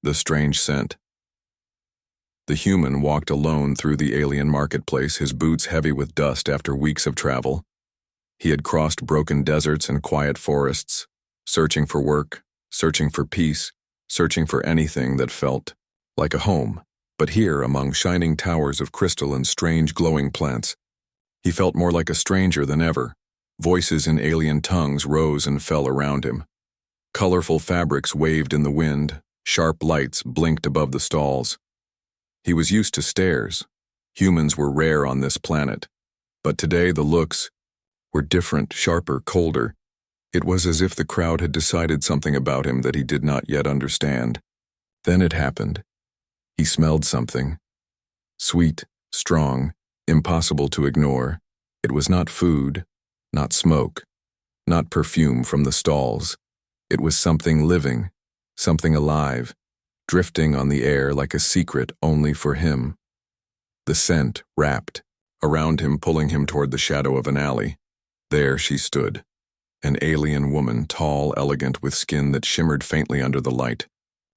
The strange scent. The human walked alone through the alien marketplace, his boots heavy with dust after weeks of travel. He had crossed broken deserts and quiet forests, searching for work, searching for peace, searching for anything that felt like a home. But here, among shining towers of crystal and strange glowing plants, he felt more like a stranger than ever. Voices in alien tongues rose and fell around him. Colorful fabrics waved in the wind, sharp lights blinked above the stalls. He was used to stares. Humans were rare on this planet. But today the looks were different, sharper, colder. It was as if the crowd had decided something about him that he did not yet understand. Then it happened. He smelled something. Sweet, strong, impossible to ignore. It was not food, not smoke, not perfume from the stalls. It was something living, something alive, drifting on the air like a secret only for him. The scent wrapped around him, pulling him toward the shadow of an alley. There she stood, an alien woman, tall, elegant, with skin that shimmered faintly under the light.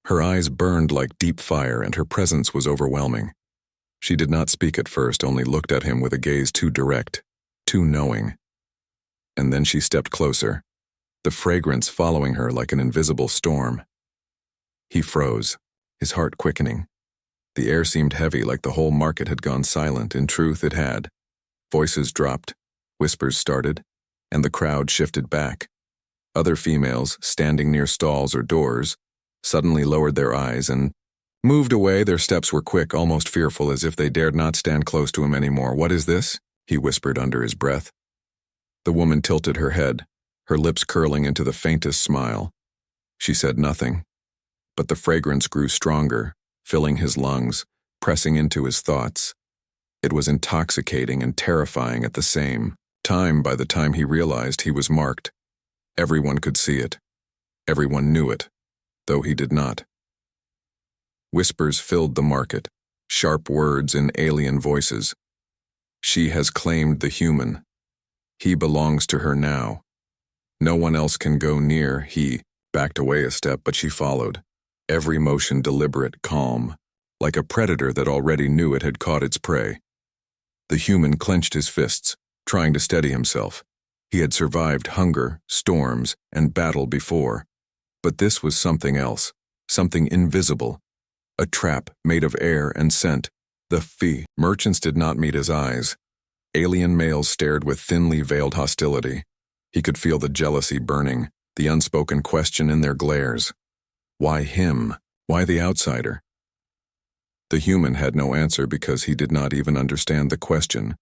Her eyes burned like deep fire, and her presence was overwhelming. She did not speak at first, only looked at him with a gaze too direct, too knowing. And then she stepped closer, the fragrance following her like an invisible storm. He froze, his heart quickening. The air seemed heavy, like the whole market had gone silent. In truth, it had. Voices dropped, whispers started, and the crowd shifted back. Other females, standing near stalls or doors, suddenly lowered their eyes and moved away. Their steps were quick, almost fearful, as if they dared not stand close to him anymore. "What is this?" he whispered under his breath. The woman tilted her head, her lips curling into the faintest smile. She said nothing, but the fragrance grew stronger, filling his lungs, pressing into his thoughts. It was intoxicating and terrifying at the same time. By the time he realized, he was marked. Everyone could see it. Everyone knew it, though he did not. Whispers filled the market, sharp words in alien voices. She has claimed the human. He belongs to her now. No one else can go near. He backed away a step, but she followed, every motion deliberate, calm, like a predator that already knew it had caught its prey. The human clenched his fists, trying to steady himself. He had survived hunger, storms, and battle before. But this was something else, something invisible. A trap made of air and scent. The fee merchants did not meet his eyes. Alien males stared with thinly veiled hostility. He could feel the jealousy burning, the unspoken question in their glares. Why him? Why the outsider? The human had no answer because he did not even understand the question.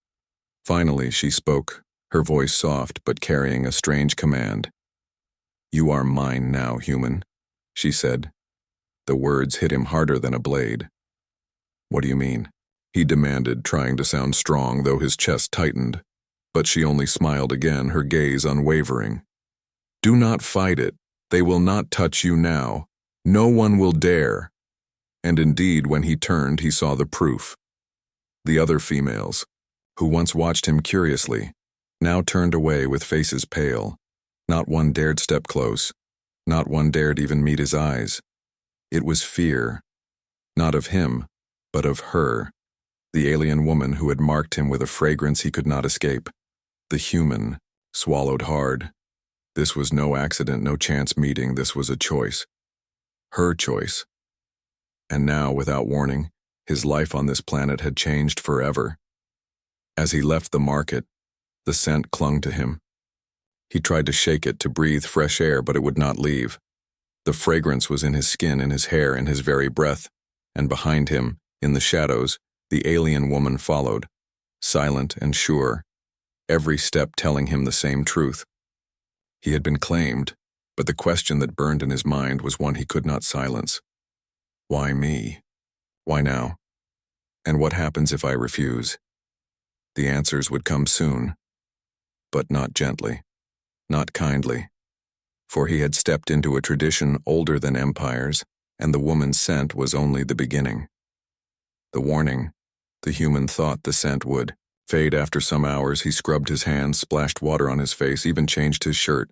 Finally, she spoke, her voice soft but carrying a strange command. "You are mine now, human," she said. The words hit him harder than a blade. "What do you mean?" he demanded, trying to sound strong, though his chest tightened. But she only smiled again, her gaze unwavering. "Do not fight it. They will not touch you now. No one will dare." And indeed, when he turned, he saw the proof. The other females, who once watched him curiously, now turned away with faces pale. Not one dared step close. Not one dared even meet his eyes. It was fear, not of him, but of her, the alien woman who had marked him with a fragrance he could not escape. The human swallowed hard. This was no accident, no chance meeting. This was a choice. Her choice. And now, without warning, his life on this planet had changed forever. As he left the market, the scent clung to him. He tried to shake it, to breathe fresh air, but it would not leave. The fragrance was in his skin, in his hair, in his very breath, and behind him, in the shadows, the alien woman followed, silent and sure, every step telling him the same truth. He had been claimed, but the question that burned in his mind was one he could not silence. Why me? Why now? And what happens if I refuse? The answers would come soon, but not gently, not kindly, for he had stepped into a tradition older than empires, and the woman's scent was only the beginning. The warning, the human thought the scent would fade after some hours. He scrubbed his hands, splashed water on his face, even changed his shirt.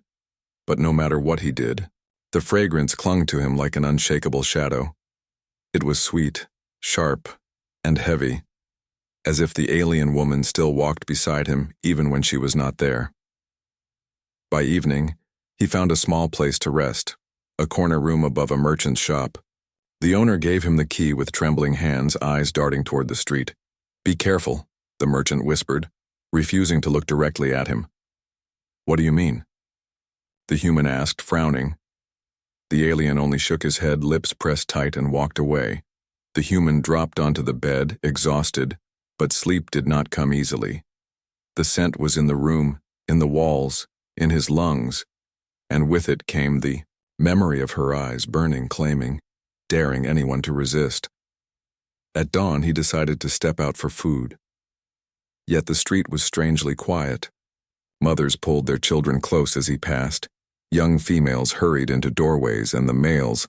But no matter what he did, the fragrance clung to him like an unshakable shadow. It was sweet, sharp, and heavy, as if the alien woman still walked beside him even when she was not there. By evening, he found a small place to rest, a corner room above a merchant's shop. The owner gave him the key with trembling hands, eyes darting toward the street. "Be careful," the merchant whispered, refusing to look directly at him. "What do you mean?" the human asked, frowning. The alien only shook his head, lips pressed tight, and walked away. The human dropped onto the bed, exhausted, but sleep did not come easily. The scent was in the room, in the walls, in his lungs, and with it came the memory of her eyes burning, claiming, daring anyone to resist. At dawn, he decided to step out for food. Yet the street was strangely quiet. Mothers pulled their children close as he passed. Young females hurried into doorways, and the males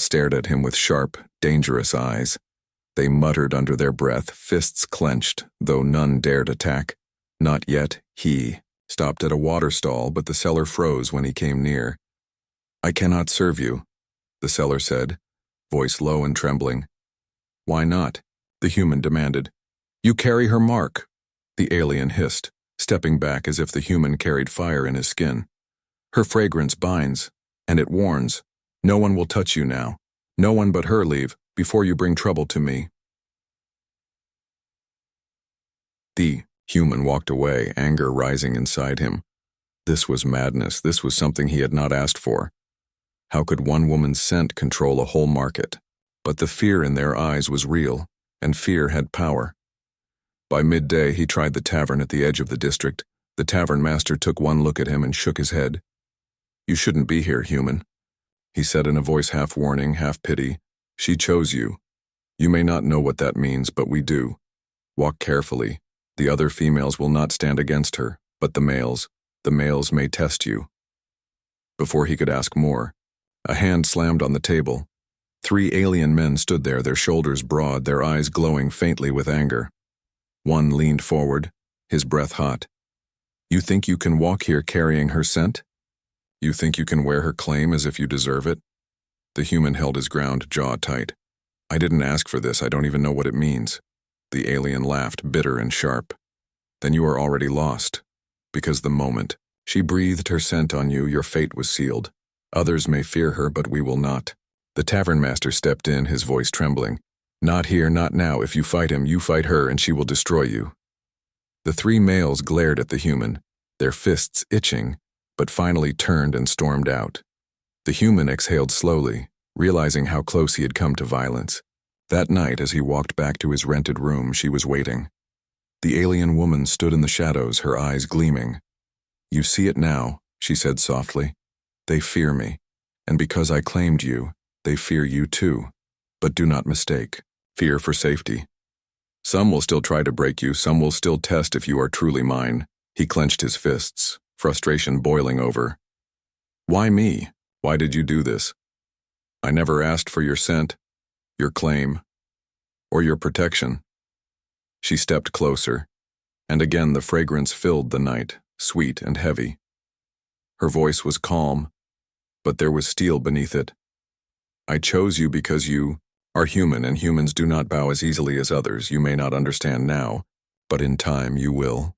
stared at him with sharp, dangerous eyes. They muttered under their breath, fists clenched, though none dared attack. Not yet. He stopped at a water stall, but the seller froze when he came near. "I cannot serve you," the seller said, voice low and trembling. "Why not?" the human demanded. "You carry her mark," the alien hissed, stepping back as if the human carried fire in his skin. "Her fragrance binds, and it warns. No one will touch you now. No one but her. Leave, before you bring trouble to me." The human walked away, anger rising inside him. This was madness. This was something he had not asked for. How could one woman's scent control a whole market? But the fear in their eyes was real, and fear had power. By midday, he tried the tavern at the edge of the district. The tavern master took one look at him and shook his head. "You shouldn't be here, human," he said in a voice half warning, half pity. "She chose you. You may not know what that means, but we do. Walk carefully. The other females will not stand against her, but the males may test you." Before he could ask more, a hand slammed on the table. 3 alien men stood there, their shoulders broad, their eyes glowing faintly with anger. One leaned forward, his breath hot. "You think you can walk here carrying her scent? You think you can wear her claim as if you deserve it?" The human held his ground, jaw tight. "I didn't ask for this. I don't even know what it means." The alien laughed, bitter and sharp. "Then you are already lost. Because the moment she breathed her scent on you, your fate was sealed. Others may fear her, but we will not." The tavern master stepped in, his voice trembling. "Not here, not now. If you fight him, you fight her, and she will destroy you." The 3 males glared at the human, their fists itching, but finally turned and stormed out. The human exhaled slowly, realizing how close he had come to violence. That night, as he walked back to his rented room, she was waiting. The alien woman stood in the shadows, her eyes gleaming. "You see it now," she said softly. "They fear me, and because I claimed you, they fear you too. But do not mistake. Fear for safety. Some will still try to break you, some will still test if you are truly mine." He clenched his fists, frustration boiling over. "Why me? Why did you do this? I never asked for your scent, your claim, or your protection." She stepped closer, and again the fragrance filled the night, sweet and heavy. Her voice was calm, but there was steel beneath it. "I chose you because you are human, and humans do not bow as easily as others. You may not understand now, but in time you will.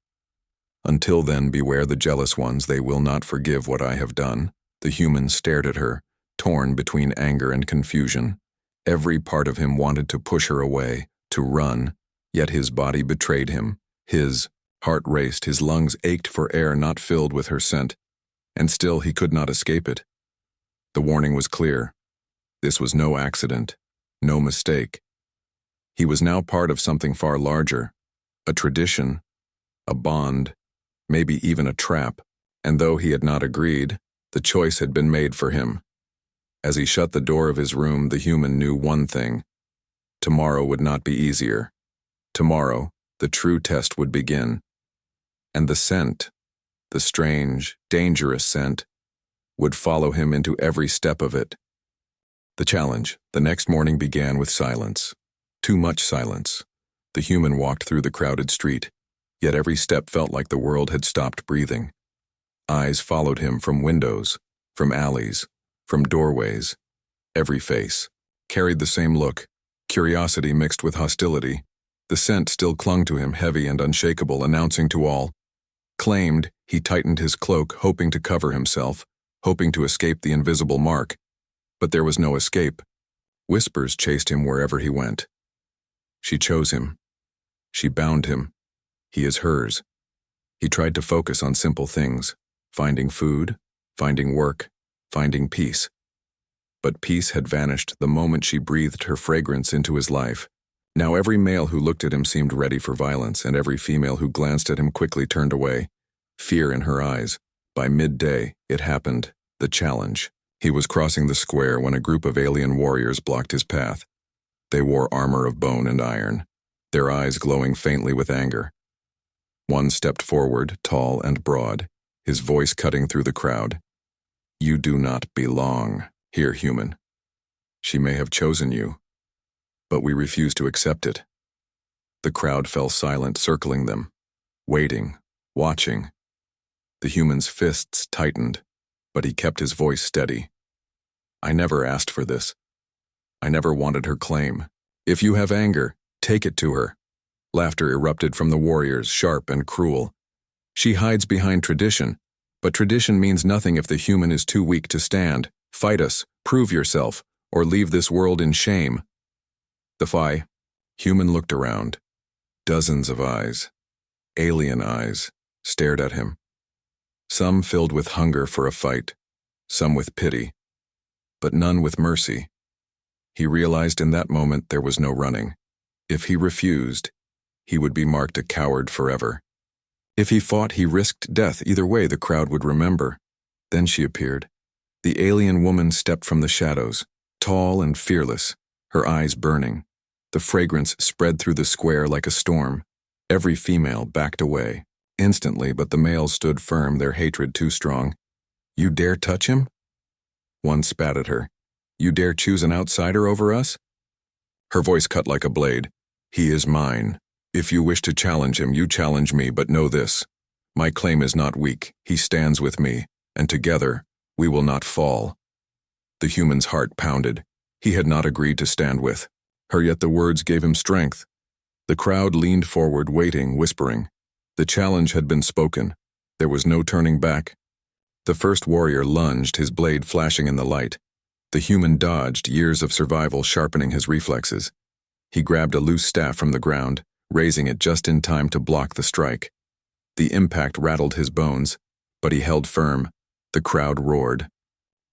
Until then, beware the jealous ones. They will not forgive what I have done." The human stared at her, torn between anger and confusion. Every part of him wanted to push her away, to run, yet his body betrayed him. His heart raced, his lungs ached for air not filled with her scent, and still he could not escape it. The warning was clear. This was no accident, no mistake. He was now part of something far larger, a tradition, a bond, maybe even a trap, and though he had not agreed, the choice had been made for him. As he shut the door of his room, the human knew one thing. Tomorrow would not be easier. Tomorrow, the true test would begin. And the scent, the strange, dangerous scent, would follow him into every step of it. The challenge, the next morning, began with silence. Too much silence. The human walked through the crowded street, yet every step felt like the world had stopped breathing. Eyes followed him from windows, from alleys, from doorways. Every face, carried the same look, curiosity mixed with hostility. The scent still clung to him, heavy and unshakable, announcing to all. Claimed, he tightened his cloak, hoping to cover himself, hoping to escape the invisible mark. But there was no escape. Whispers chased him wherever he went. She chose him. She bound him. He is hers. He tried to focus on simple things, finding food, finding work, finding peace. But peace had vanished the moment she breathed her fragrance into his life. Now every male who looked at him seemed ready for violence, and every female who glanced at him quickly turned away, fear in her eyes. By midday, it happened, the challenge. He was crossing the square when a group of alien warriors blocked his path. They wore armor of bone and iron, their eyes glowing faintly with anger. One stepped forward, tall and broad, his voice cutting through the crowd. You do not belong here, human. She may have chosen you, but we refuse to accept it. The crowd fell silent, circling them, waiting, watching. The human's fists tightened, but he kept his voice steady. I never asked for this. I never wanted her claim. If you have anger, take it to her. Laughter erupted from the warriors, sharp and cruel. She hides behind tradition, but tradition means nothing if the human is too weak to stand. Fight us, prove yourself, or leave this world in shame. The human looked around. Dozens of eyes, alien eyes, stared at him. Some filled with hunger for a fight, some with pity, but none with mercy. He realized in that moment there was no running. If he refused, he would be marked a coward forever. If he fought, he risked death. Either way, the crowd would remember. Then she appeared. The alien woman stepped from the shadows, tall and fearless, her eyes burning. The fragrance spread through the square like a storm. Every female backed away, instantly, but the males stood firm, their hatred too strong. You dare touch him? One spat at her. You dare choose an outsider over us? Her voice cut like a blade. He is mine. If you wish to challenge him, you challenge me, but know this. My claim is not weak. He stands with me, and together, we will not fall. The human's heart pounded. He had not agreed to stand with her, yet the words gave him strength. The crowd leaned forward, waiting, whispering. The challenge had been spoken. There was no turning back. The first warrior lunged, his blade flashing in the light. The human dodged, years of survival sharpening his reflexes. He grabbed a loose staff from the ground, raising it just in time to block the strike. The impact rattled his bones, but he held firm. The crowd roared.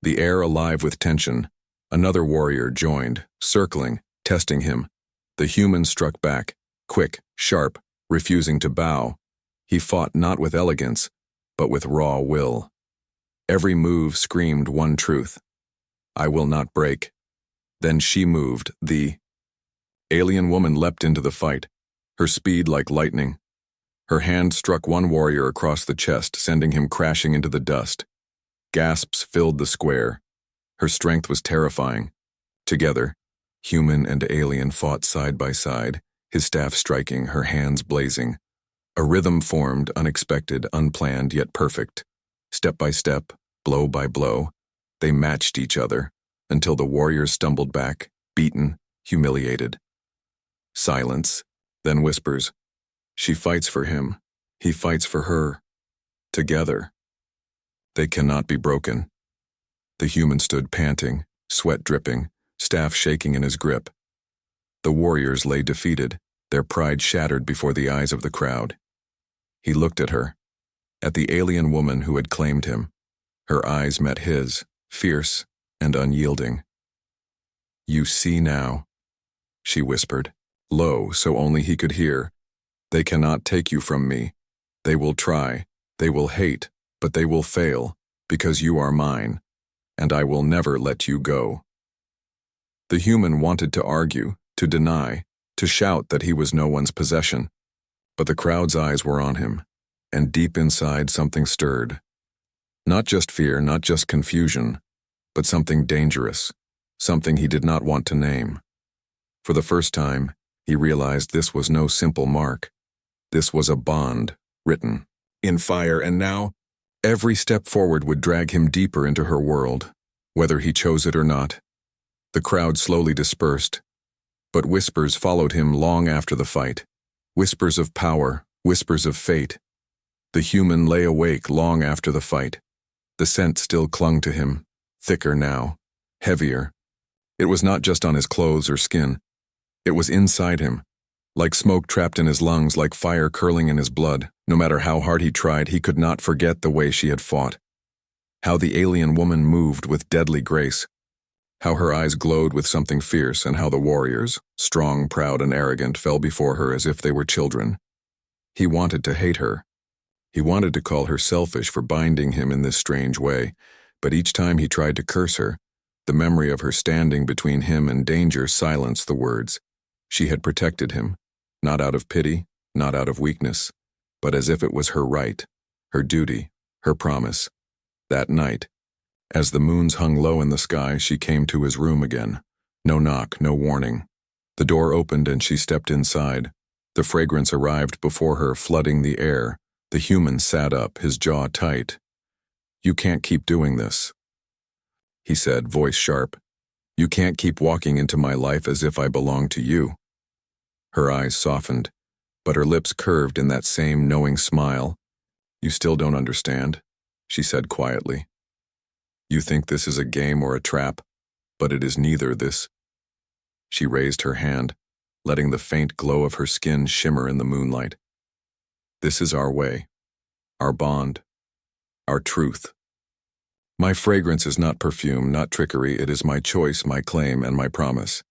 The air alive with tension. Another warrior joined, circling, testing him. The human struck back, quick, sharp, refusing to bow. He fought not with elegance, but with raw will. Every move screamed one truth. I will not break. Then she moved. The alien woman leapt into the fight, her speed like lightning. Her hand struck one warrior across the chest, sending him crashing into the dust. Gasps filled the square. Her strength was terrifying. Together, human and alien fought side by side, his staff striking, her hands blazing. A rhythm formed, unexpected, unplanned, yet perfect. Step by step, blow by blow, they matched each other, until the warriors stumbled back, beaten, humiliated. Silence, then whispers. She fights for him. He fights for her. Together. They cannot be broken. The human stood panting, sweat dripping, staff shaking in his grip. The warriors lay defeated, their pride shattered before the eyes of the crowd. He looked at her, at the alien woman who had claimed him. Her eyes met his, fierce and unyielding. You see now, she whispered, low so only he could hear. They cannot take you from me. They will try, they will hate, but they will fail, because you are mine, and I will never let you go. The human wanted to argue, to deny, to shout that he was no one's possession, but the crowd's eyes were on him, and deep inside something stirred. Not just fear, not just confusion, but something dangerous, something he did not want to name. For the first time, he realized this was no simple mark. This was a bond, written in fire, and now, every step forward would drag him deeper into her world, whether he chose it or not. The crowd slowly dispersed, but whispers followed him long after the fight. Whispers of power, whispers of fate. The human lay awake long after the fight. The scent still clung to him, thicker now, heavier. It was not just on his clothes or skin. It was inside him, like smoke trapped in his lungs, like fire curling in his blood. No matter how hard he tried, he could not forget the way she had fought. How the alien woman moved with deadly grace. How her eyes glowed with something fierce, and how the warriors, strong, proud, and arrogant, fell before her as if they were children. He wanted to hate her. He wanted to call her selfish for binding him in this strange way, but each time he tried to curse her, the memory of her standing between him and danger silenced the words. She had protected him, not out of pity, not out of weakness, but as if it was her right, her duty, her promise. That night, as the moons hung low in the sky, she came to his room again. No knock, no warning. The door opened and she stepped inside. The fragrance arrived before her, flooding the air. The human sat up, his jaw tight. "You can't keep doing this," he said, voice sharp. "You can't keep walking into my life as if I belong to you." Her eyes softened, but her lips curved in that same knowing smile. "You still don't understand," she said quietly. "You think this is a game or a trap, but it is neither this." She raised her hand, letting the faint glow of her skin shimmer in the moonlight. "This is our way, our bond, our truth. My fragrance is not perfume, not trickery. It is my choice, my claim, and my promise."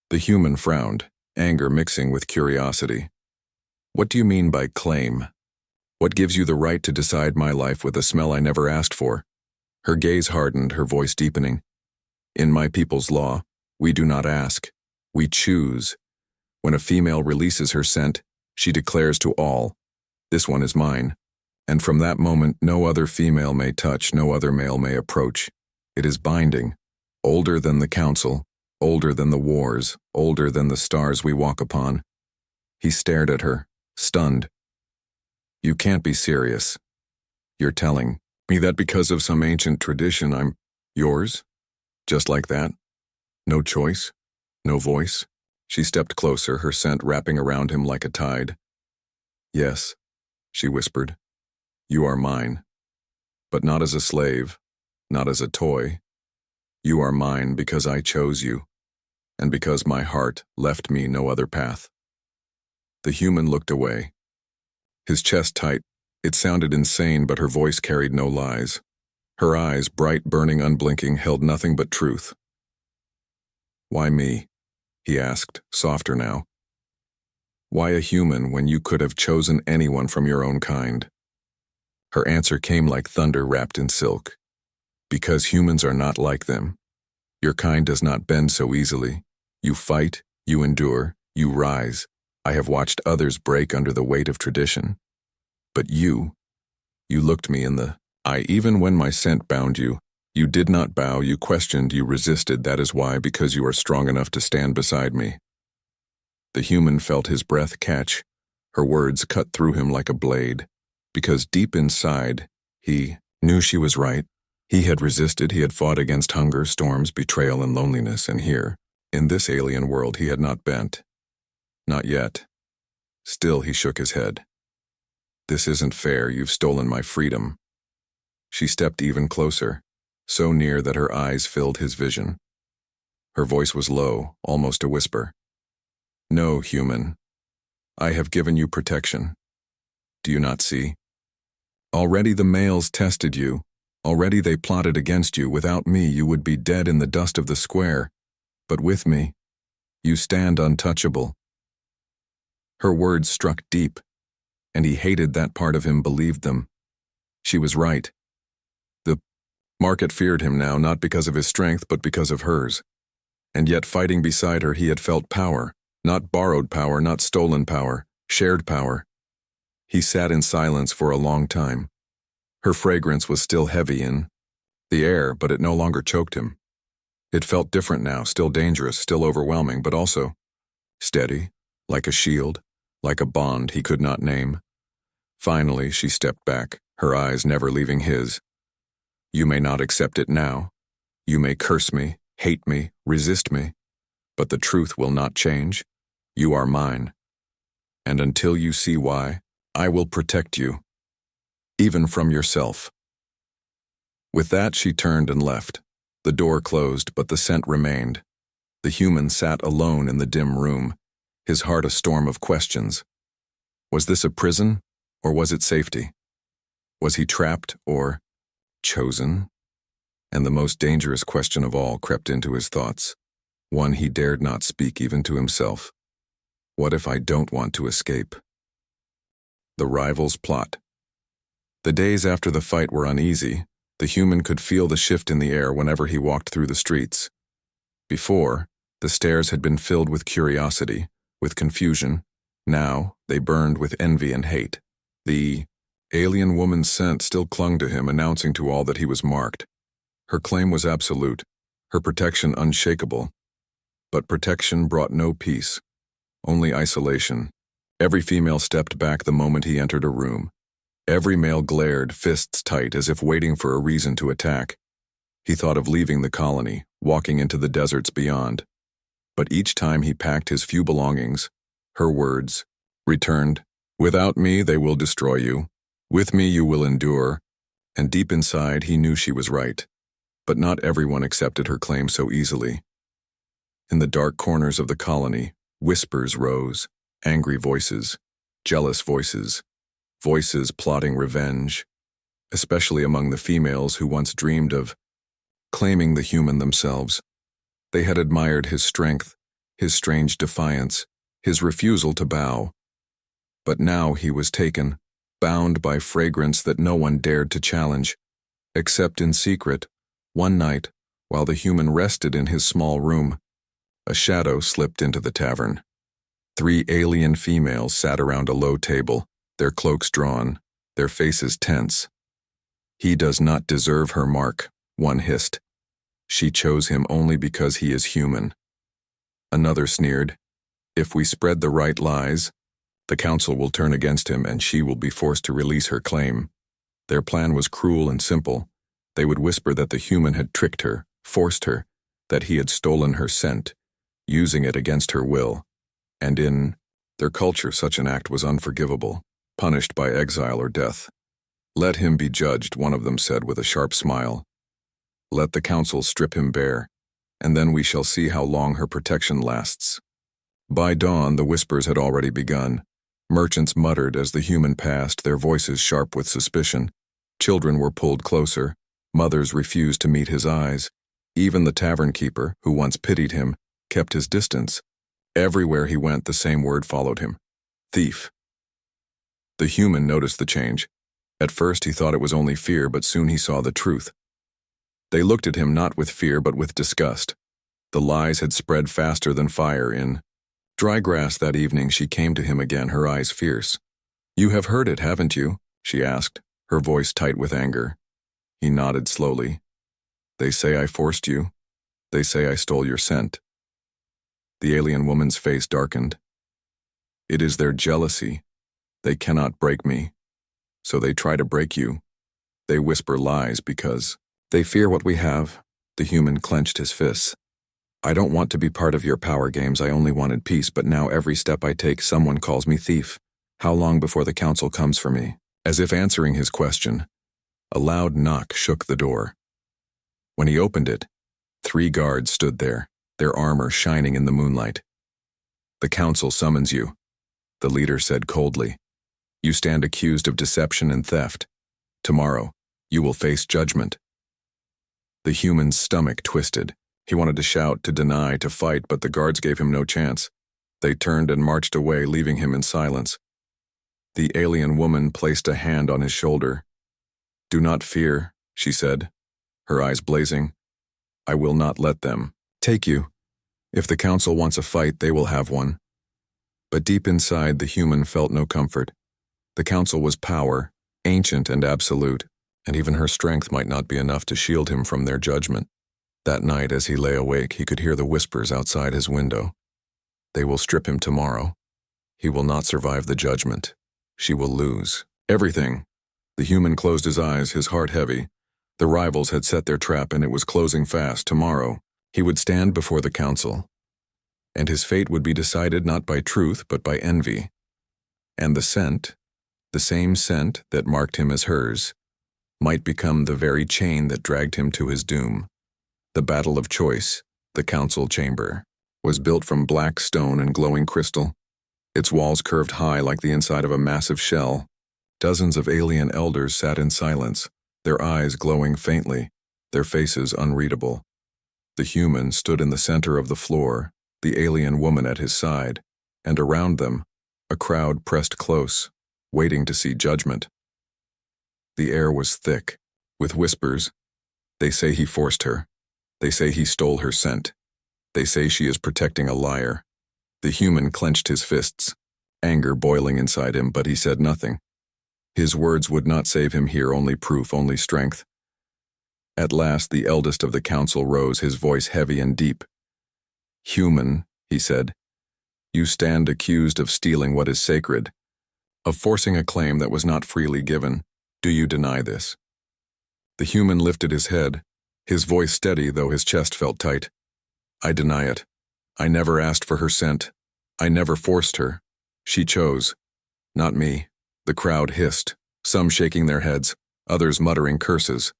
The human frowned, anger mixing with curiosity. "What do you mean by claim? What gives you the right to decide my life with a smell I never asked for?" Her gaze hardened, her voice deepening. "In my people's law, we do not ask. We choose. When a female releases her scent, she declares to all, 'This one is mine.' And from that moment, no other female may touch, no other male may approach. It is binding, older than the council, older than the wars, older than the stars we walk upon." He stared at her, stunned. "You can't be serious. You're telling me that because of some ancient tradition I'm yours? Just like that? No choice? No voice?" She stepped closer, her scent wrapping around him like a tide. "Yes," she whispered. "You are mine. But not as a slave, not as a toy. You are mine because I chose you, and because my heart left me no other path." The human looked away, his chest tight. It sounded insane, but her voice carried no lies. Her eyes, bright, burning, unblinking, held nothing but truth. "Why me?" he asked, softer now. "Why a human when you could have chosen anyone from your own kind?" Her answer came like thunder wrapped in silk. "Because humans are not like them. Your kind does not bend so easily. You fight, you endure, you rise. I have watched others break under the weight of tradition. But you looked me in the eye. Even when my scent bound you, you did not bow, you questioned, you resisted. That is why, because you are strong enough to stand beside me." The human felt his breath catch. Her words cut through him like a blade. Because deep inside, he knew she was right. He had resisted, he had fought against hunger, storms, betrayal, and loneliness, and here, in this alien world, he had not bent. Not yet. Still, he shook his head. "This isn't fair, you've stolen my freedom." She stepped even closer, so near that her eyes filled his vision. Her voice was low, almost a whisper. "No, human. I have given you protection. Do you not see? Already the males tested you. Already they plotted against you. Without me, you would be dead in the dust of the square. But with me, you stand untouchable." Her words struck deep, and he hated that part of him believed them. She was right. The market feared him now, not because of his strength, but because of hers. And yet, fighting beside her, he had felt power. Not borrowed power, not stolen power, shared power. He sat in silence for a long time. Her fragrance was still heavy in the air, but it no longer choked him. It felt different now, still dangerous, still overwhelming, but also steady, like a shield, like a bond he could not name. Finally, she stepped back, her eyes never leaving his. "You may not accept it now. You may curse me, Hate me, resist me, but the truth will not change. You are mine. And until you see why, I will protect you, even from yourself." With that, she turned and left. The door closed, but the scent remained. The human sat alone in the dim room, his heart a storm of questions. Was this a prison, or was it safety? Was he trapped, or chosen? And the most dangerous question of all crept into his thoughts, one he dared not speak even to himself. What if I don't want to escape? The rival's plot. The days after the fight were uneasy. The human could feel the shift in the air whenever he walked through the streets. Before, the stares had been filled with curiosity, with confusion. Now, they burned with envy and hate. The alien woman's scent still clung to him, announcing to all that he was marked. Her claim was absolute, her protection unshakable. But protection brought no peace, only isolation. Every female stepped back the moment he entered a room. Every male glared, fists tight, as if waiting for a reason to attack. He thought of leaving the colony, walking into the deserts beyond. But each time he packed his few belongings, her words returned, "Without me, they will destroy you. With me, you will endure." And deep inside, he knew she was right. But not everyone accepted her claim so easily. In the dark corners of the colony, whispers rose, angry voices, jealous voices, voices plotting revenge, especially among the females who once dreamed of claiming the human themselves. They had admired his strength, his strange defiance, his refusal to bow. But now he was taken, bound by fragrance that no one dared to challenge, except in secret. One night, while the human rested in his small room, a shadow slipped into the tavern. 3 alien females sat around a low table, their cloaks drawn, their faces tense. "He does not deserve her mark," one hissed. "She chose him only because he is human." Another sneered, "If we spread the right lies, the council will turn against him and she will be forced to release her claim." Their plan was cruel and simple. They would whisper that the human had tricked her, forced her, that he had stolen her scent, using it against her will. And in their culture, such an act was unforgivable, punished by exile or death. "Let him be judged," one of them said with a sharp smile. "Let the council strip him bare, and then we shall see how long her protection lasts." By dawn, the whispers had already begun. Merchants muttered as the human passed, their voices sharp with suspicion. Children were pulled closer. Mothers refused to meet his eyes. Even the tavern keeper, who once pitied him, kept his distance. Everywhere he went, the same word followed him: thief. The human noticed the change. At first he thought it was only fear, but soon he saw the truth. They looked at him not with fear but with disgust. The lies had spread faster than fire. In dry grass that evening she came to him again, her eyes fierce. "You have heard it, haven't you?" she asked, her voice tight with anger. He nodded slowly. "They say I forced you. They say I stole your scent." The alien woman's face darkened. "It is their jealousy. They cannot break me. So they try to break you. They whisper lies because they fear what we have." The human clenched his fists. "I don't want to be part of your power games. I only wanted peace, but now every step I take, someone calls me thief. How long before the council comes for me?" As if answering his question, a loud knock shook the door. When he opened it, 3 guards stood there, their armor shining in the moonlight. "The council summons you," the leader said coldly. "You stand accused of deception and theft. Tomorrow, you will face judgment." The human's stomach twisted. He wanted to shout, to deny, to fight, but the guards gave him no chance. They turned and marched away, leaving him in silence. The alien woman placed a hand on his shoulder. "Do not fear," she said, her eyes blazing. "I will not let them take you. If the council wants a fight, they will have one." But deep inside, the human felt no comfort. The council was power, ancient and absolute, and even her strength might not be enough to shield him from their judgment. That night, as he lay awake, he could hear the whispers outside his window. "They will strip him tomorrow. He will not survive the judgment. She will lose everything." The human closed his eyes, his heart heavy. The rivals had set their trap and it was closing fast. Tomorrow, He would stand before the council, and his fate would be decided not by truth but by envy. And the scent, the same scent that marked him as hers, might become the very chain that dragged him to his doom. The battle of choice, the council chamber, was built from black stone and glowing crystal. Its walls curved high like the inside of a massive shell. Dozens of alien elders sat in silence, their eyes glowing faintly, their faces unreadable. The human stood in the center of the floor, the alien woman at his side, and around them, a crowd pressed close, waiting to see judgment. The air was thick, with whispers. They say he forced her. They say he stole her scent. They say she is protecting a liar. The human clenched his fists, anger boiling inside him, but he said nothing. His words would not save him here, only proof, only strength. At last, the eldest of the council rose, his voice heavy and deep. "Human," he said, "you stand accused of stealing what is sacred, of forcing a claim that was not freely given. Do you deny this?" The human lifted his head, his voice steady though his chest felt tight. "I deny it. I never asked for her scent. I never forced her. She chose. Not me." The crowd hissed, some shaking their heads, others muttering curses.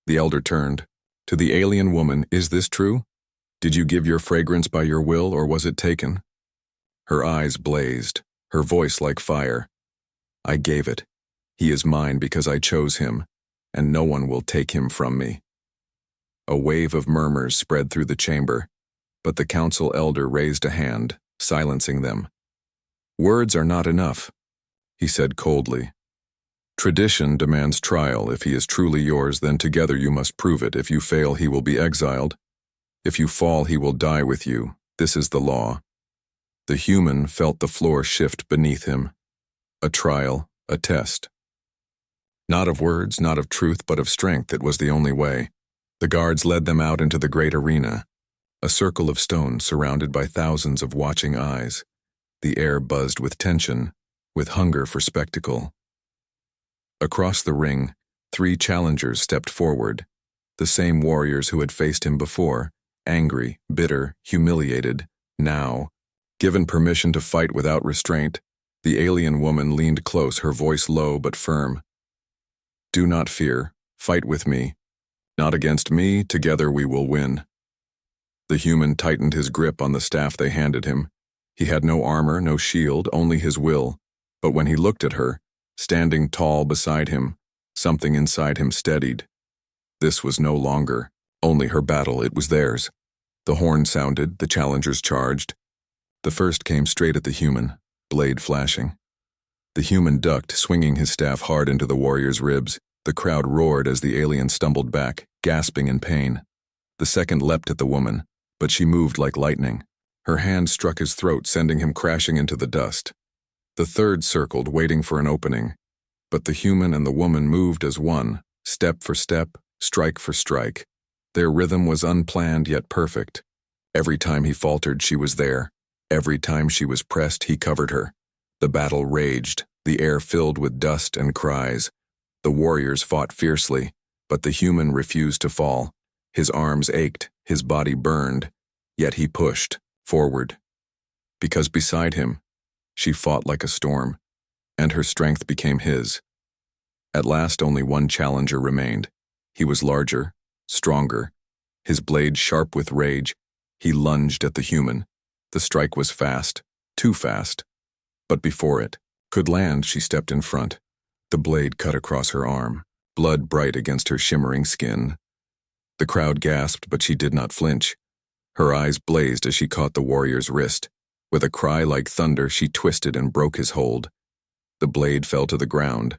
The elder turned. "To the alien woman, is this true? Did you give your fragrance by your will, or was it taken?" Her eyes blazed, her voice like fire. "I gave it. He is mine because I chose him, and no one will take him from me." A wave of murmurs spread through the chamber, but the council elder raised a hand, silencing them. "Words are not enough," he said coldly. "Tradition demands trial. If he is truly yours, then together you must prove it. If you fail, he will be exiled. If you fall, he will die with you. This is the law." The human felt the floor shift beneath him. A trial, a test. Not of words, not of truth, but of strength, it was the only way. The guards led them out into the great arena, a circle of stone surrounded by thousands of watching eyes. The air buzzed with tension, with hunger for spectacle. Across the ring, 3 challengers stepped forward, the same warriors who had faced him before, angry, bitter, humiliated. Now, given permission to fight without restraint, the alien woman leaned close, her voice low but firm. "Do not fear. Fight with me. Not against me, together we will win." The human tightened his grip on the staff they handed him. He had no armor, no shield, only his will. But when he looked at her, standing tall beside him, something inside him steadied. This was no longer only her battle, it was theirs. The horn sounded, the challengers charged. The first came straight at the human, blade flashing. The human ducked, swinging his staff hard into the warrior's ribs. The crowd roared as the alien stumbled back, gasping in pain. The second leapt at the woman, but she moved like lightning. Her hand struck his throat, sending him crashing into the dust. The third circled, waiting for an opening. But the human and the woman moved as one, step for step, strike for strike. Their rhythm was unplanned yet perfect. Every time he faltered, she was there. Every time she was pressed, he covered her. The battle raged, the air filled with dust and cries. The warriors fought fiercely, but the human refused to fall. His arms ached, his body burned, yet he pushed forward. Because beside him, she fought like a storm, and her strength became his. At last, only one challenger remained. He was larger, stronger, his blade sharp with rage. He lunged at the human. The strike was fast, too fast. But before it could land, she stepped in front. The blade cut across her arm, blood bright against her shimmering skin. The crowd gasped, but she did not flinch. Her eyes blazed as she caught the warrior's wrist. With a cry like thunder, she twisted and broke his hold. The blade fell to the ground,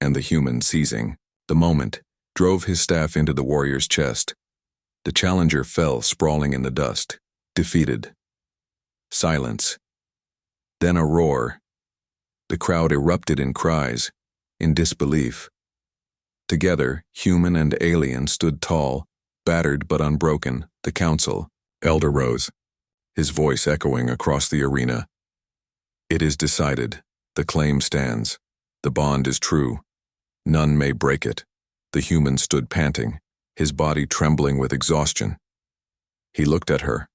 and the human, seizing the moment, drove his staff into the warrior's chest. The challenger fell sprawling in the dust, defeated. Silence. Then a roar. The crowd erupted in cries, in disbelief. Together, human and alien stood tall, battered but unbroken. The council elder rose, his voice echoing across the arena. "It is decided. The claim stands. The bond is true. None may break it." The human stood panting, his body trembling with exhaustion. He looked at her,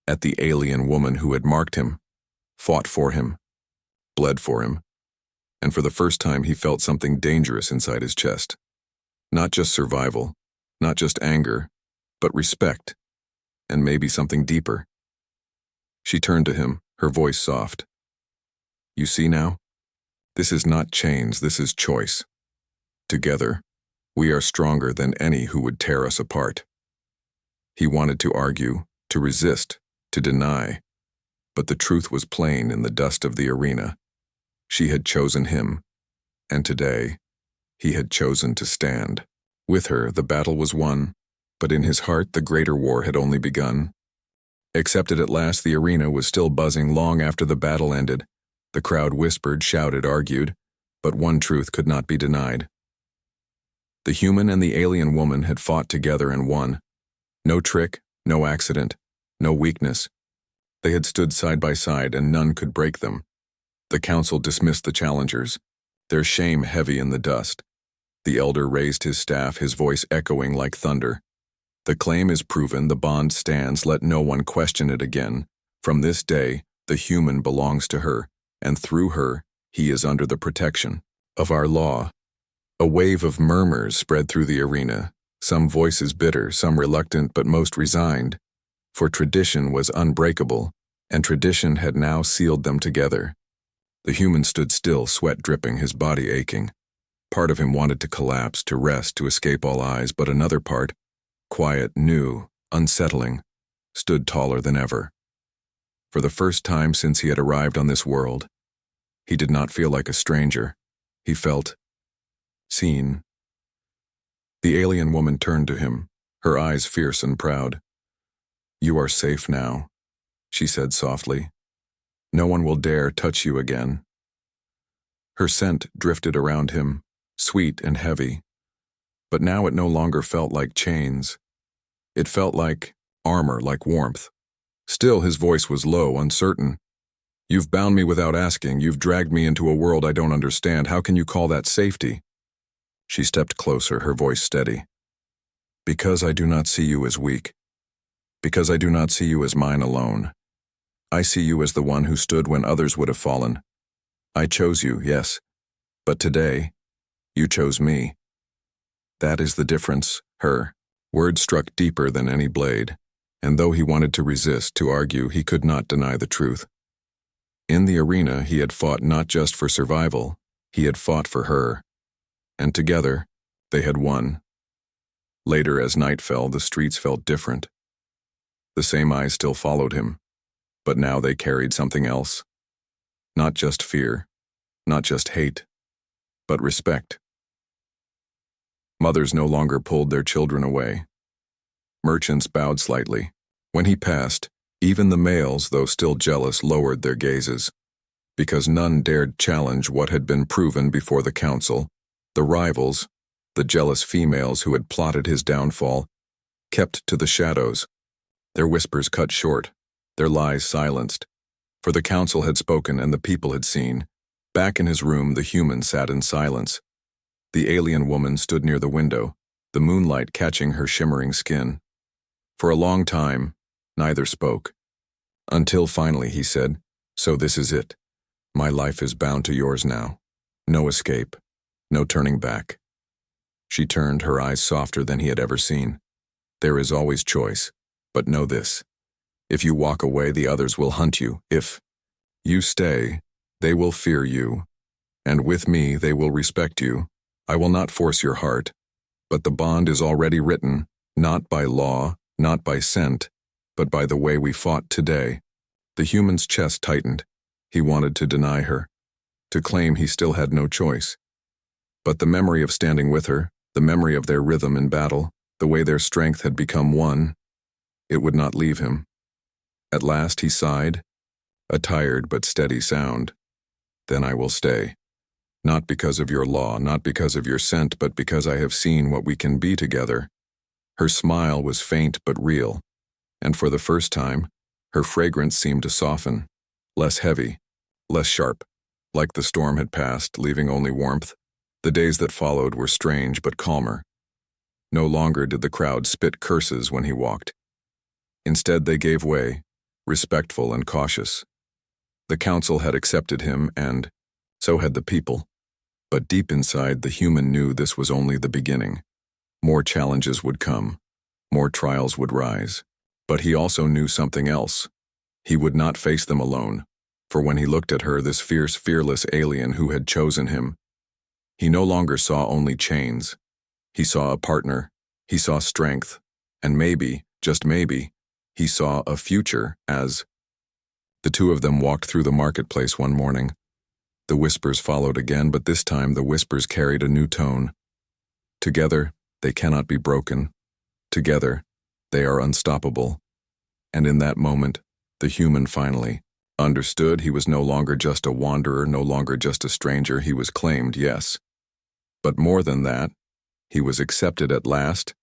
at the alien woman who had marked him, fought for him, bled for him, and for the first time he felt something dangerous inside his chest. Not just survival, not just anger, but respect, and maybe something deeper. She turned to him, her voice soft. You see now? This is not chains, this is choice. Together, we are stronger than any who would tear us apart. He wanted to argue, to resist, to deny, but the truth was plain in the dust of the arena. She had chosen him, and today, he had chosen to stand. With her, the battle was won, but in his heart, the greater war had only begun. Accepted at last, the arena was still buzzing long after the battle ended. The crowd whispered, shouted, argued, but one truth could not be denied. The human and the alien woman had fought together and won. No trick, no accident, no weakness. They had stood side by side and none could break them. The council dismissed the challengers, their shame heavy in the dust. The elder raised his staff, his voice echoing like thunder. The claim is proven, the bond stands, let no one question it again. From this day, the human belongs to her, and through her, he is under the protection of our law. A wave of murmurs spread through the arena, some voices bitter, some reluctant, but most resigned. For tradition was unbreakable, and tradition had now sealed them together. The human stood still, sweat dripping, his body aching. Part of him wanted to collapse, to rest, to escape all eyes, but another part, quiet, new, unsettling, stood taller than ever. For the first time since he had arrived on this world, he did not feel like a stranger. He felt seen. The alien woman turned to him, her eyes fierce and proud. You are safe now, she said softly. No one will dare touch you again. Her scent drifted around him, sweet and heavy, but now it no longer felt like chains. It felt like armor, like warmth. Still, his voice was low, uncertain. You've bound me without asking. You've dragged me into a world I don't understand. How can you call that safety? She stepped closer, her voice steady. Because I do not see you as weak. Because I do not see you as mine alone. I see you as the one who stood when others would have fallen. I chose you, yes, but today, you chose me. That is the difference, her. Words struck deeper than any blade, and though he wanted to resist, to argue, he could not deny the truth. In the arena, he had fought not just for survival, he had fought for her. And together, they had won. Later, as night fell, the streets felt different. The same eyes still followed him, but now they carried something else. Not just fear, not just hate, but respect. Mothers no longer pulled their children away. Merchants bowed slightly. When he passed, even the males, though still jealous, lowered their gazes, because none dared challenge what had been proven before the council. The rivals, the jealous females who had plotted his downfall, kept to the shadows, their whispers cut short, their lies silenced. For the council had spoken and the people had seen. Back in his room, the human sat in silence. The alien woman stood near the window, the moonlight catching her shimmering skin. For a long time, neither spoke. Until finally he said, "So this is it. My life is bound to yours now. No escape, no turning back." She turned, her eyes softer than he had ever seen. "There is always choice, but know this. If you walk away, the others will hunt you. If you stay, they will fear you. And with me, they will respect you. I will not force your heart, but the bond is already written, not by law, not by scent, but by the way we fought today." The human's chest tightened. He wanted to deny her, to claim he still had no choice. But the memory of standing with her, the memory of their rhythm in battle, the way their strength had become one, it would not leave him. At last he sighed, a tired but steady sound. "Then I will stay. Not because of your law, not because of your scent, but because I have seen what we can be together." Her smile was faint but real, and for the first time, her fragrance seemed to soften, less heavy, less sharp, like the storm had passed, leaving only warmth. The days that followed were strange but calmer. No longer did the crowd spit curses when he walked. Instead, they gave way, respectful and cautious. The council had accepted him, and so had the people. But deep inside, the human knew this was only the beginning. More challenges would come. More trials would rise. But he also knew something else. He would not face them alone, for when he looked at her, this fierce, fearless alien who had chosen him, he no longer saw only chains. He saw a partner. He saw strength. And maybe, just maybe, he saw a future as the two of them walked through the marketplace one morning. The whispers followed again, but this time the whispers carried a new tone. Together, they cannot be broken. Together, they are unstoppable. And in that moment, the human finally understood he was no longer just a wanderer, no longer just a stranger. He was claimed, yes. But more than that, he was accepted at last.